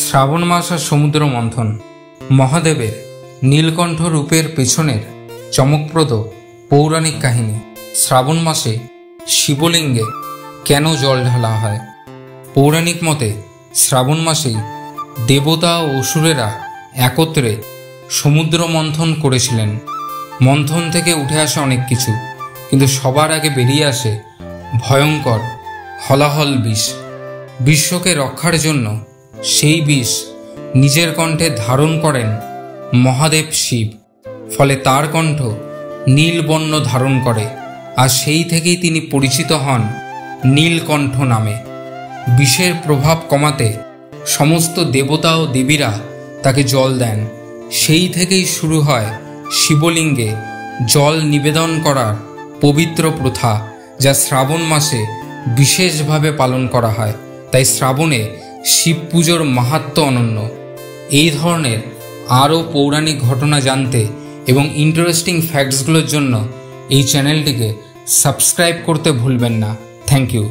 শ্রাবণ মাস আর সমুদ্র মন্থন। মহাদেবের নীলকণ্ঠ রূপের পেছনের চমকপ্রদ পৌরাণিক কাহিনী। শ্রাবণ মাসে শিবলিঙ্গে কেন জল ঢালা হয়? পৌরাণিক মতে শ্রাবণ মাসেই দেবতা ও অসুরেরা একত্রে সমুদ্র মন্থন করেছিলেন। মন্থন থেকে উঠে আসে অনেক কিছু, কিন্তু সবার আগে বেরিয়ে আসে ভয়ঙ্কর হলাহল বিষ। বিশ্বকে রক্ষার জন্য সেই বিষ নিজের কণ্ঠে ধারণ করেন মহাদেব শিব। ফলে তার কণ্ঠ নীল বর্ণ ধারণ করে, আর সেই থেকেই তিনি পরিচিত হন নীলকণ্ঠ নামে। বিষের প্রভাব কমাতে সমস্ত দেবতা ও দেবীরা তাকে জল দেন। সেই থেকেই শুরু হয় শিবলিঙ্গে জল নিবেদন করার পবিত্র প্রথা, যা শ্রাবণ মাসে বিশেষভাবে পালন করা হয়। তাই শ্রাবণে শিব পুজোর মাহাত্ম্য অনন্য। এই ধরনের আরও পৌরাণিক ঘটনা জানতে এবং ইন্টারেস্টিং ফ্যাক্টসগুলোর জন্য এই চ্যানেলটিকে সাবস্ক্রাইব করতে ভুলবেন না। Thank you.